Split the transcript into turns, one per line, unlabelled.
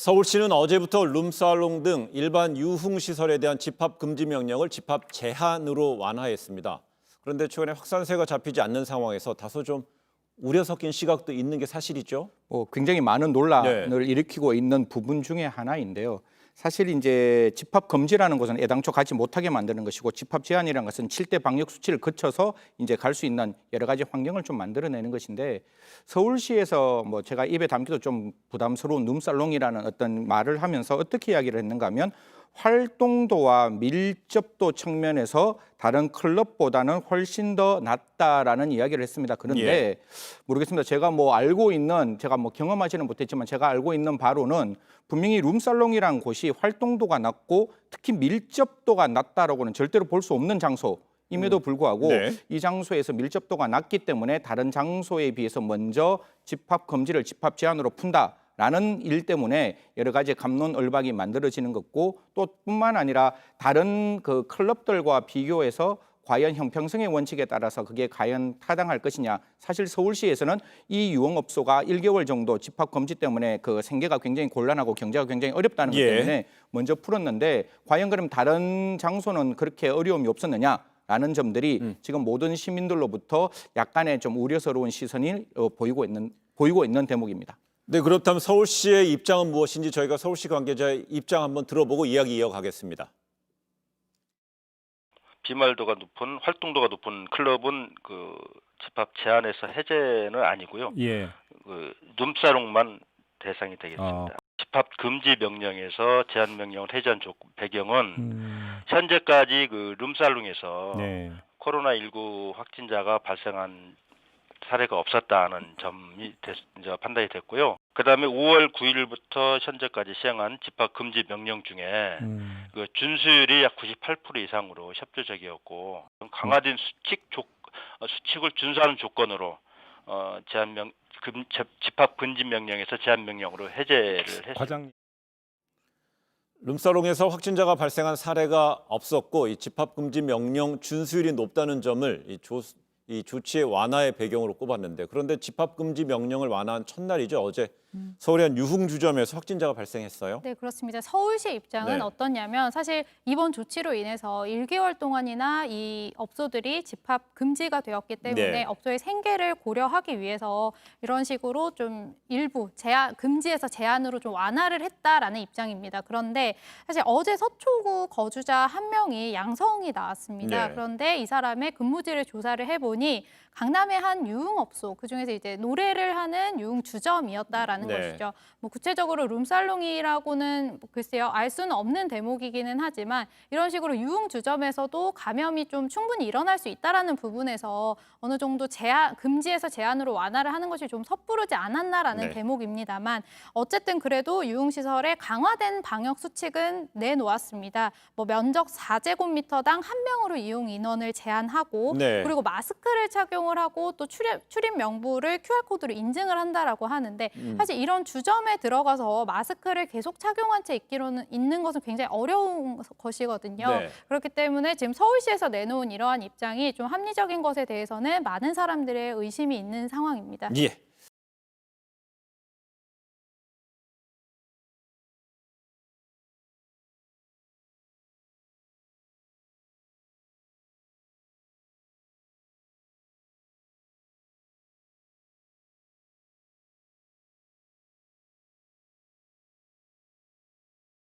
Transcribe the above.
서울시는 어제부터 룸살롱 등 일반 유흥시설에 대한 집합 금지 명령을 집합 제한으로 완화했습니다. 그런데 최근에 확산세가 잡히지 않는 상황에서 다소 좀 우려 섞인 시각도 있는 게 사실이죠?
굉장히 많은 논란을 일으키고 있는 부분 중에 하나인데요. 사실 이제 집합 금지라는 것은 애당초 가지 못하게 만드는 것이고 집합 제한이라는 것은 7대 방역 수치를 거쳐서 이제 갈 수 있는 여러 가지 환경을 좀 만들어내는 것인데 서울시에서 제가 입에 담기도 좀 부담스러운 룸살롱이라는 어떤 말을 하면서 어떻게 이야기를 했는가 하면 활동도와 밀접도 측면에서 다른 클럽보다는 훨씬 더 낫다라는 이야기를 했습니다. 그런데 모르겠습니다. 제가 알고 있는, 제가 경험하지는 못했지만 제가 알고 있는 바로는 분명히 룸살롱이라는 곳이 활동도가 낮고 특히 밀접도가 낮다라고는 절대로 볼 수 없는 장소임에도 불구하고 이 장소에서 밀접도가 낮기 때문에 다른 장소에 비해서 먼저 집합 금지를 집합 제한으로 푼다. 라는 일 때문에 여러 가지 갑론을박이 만들어지는 것고 또 뿐만 아니라 다른 그 클럽들과 비교해서 과연 형평성의 원칙에 따라서 그게 과연 타당할 것이냐. 사실 서울시에서는 이 유흥업소가 1개월 정도 집합 금지 때문에 그 생계가 굉장히 곤란하고 경제가 굉장히 어렵다는 것 때문에 먼저 풀었는데 과연 그럼 다른 장소는 그렇게 어려움이 없었느냐? 라는 점들이 지금 모든 시민들로부터 약간의 좀 우려스러운 시선이 보이고 있는 대목입니다.
네, 그렇다면 서울시의 입장은 무엇인지 저희가 서울시 관계자의 입장 한번 들어보고 이야기 이어가겠습니다.
비말도가 높은 활동도가 높은 클럽은 그 집합 제한에서 해제는 아니고요. 그 룸사롱만 대상이 되겠습니다. 집합 금지 명령에서 제한 명령을 해제한 배경은 현재까지 그 룸살롱에서 코로나19 확진자가 발생한 사례가 없었다는 점이 이제 판단이 됐고요. 그다음에 5월 9일부터 현재까지 시행한 집합 금지 명령 중에 그 준수율이 약 98% 이상으로 협조적이었고 강화된 수칙을 준수하는 조건으로 집합 금지 명령에서 제한 명령으로 해제를 했습니다.
룸살롱에서 확진자가 발생한 사례가 없었고 이 집합 금지 명령 준수율이 높다는 점을 이 조치의 완화의 배경으로 꼽았는데 그런데 집합 금지 명령을 완화한 첫날이죠. 어제 서울의 한 유흥주점에서 확진자가 발생했어요.
네, 그렇습니다. 서울시 입장은 어떠냐면 사실 이번 조치로 인해서 1개월 동안이나 이 업소들이 집합 금지가 되었기 때문에 업소의 생계를 고려하기 위해서 이런 식으로 좀 일부 금지에서 제한으로 좀 완화를 했다라는 입장입니다. 그런데 사실 어제 서초구 거주자 한 명이 양성이 나왔습니다. 그런데 이 사람의 근무지를 조사를 해보니 강남의 한 유흥업소, 그중에서 이제 노래를 하는 유흥주점이었다라는 것이죠. 구체적으로 룸살롱이라고는 글쎄요, 알 수는 없는 대목이기는 하지만 이런 식으로 유흥주점에서도 감염이 좀 충분히 일어날 수 있다라는 부분에서 어느 정도 금지에서 제한으로 완화를 하는 것이 좀 섣부르지 않았나라는 대목입니다만 어쨌든 그래도 유흥시설에 강화된 방역 수칙은 내놓았습니다. 면적 4제곱미터당 한 명으로 이용 인원을 제한하고 그리고 마스크를 착용을 하고 또 출입 명부를 QR코드로 인증을 한다라고 하는데 사실 이런 주점에 들어가서 마스크를 계속 착용한 채 있는 것은 굉장히 어려운 것이거든요. 그렇기 때문에 지금 서울시에서 내놓은 이러한 입장이 좀 합리적인 것에 대해서는 많은 사람들의 의심이 있는 상황입니다.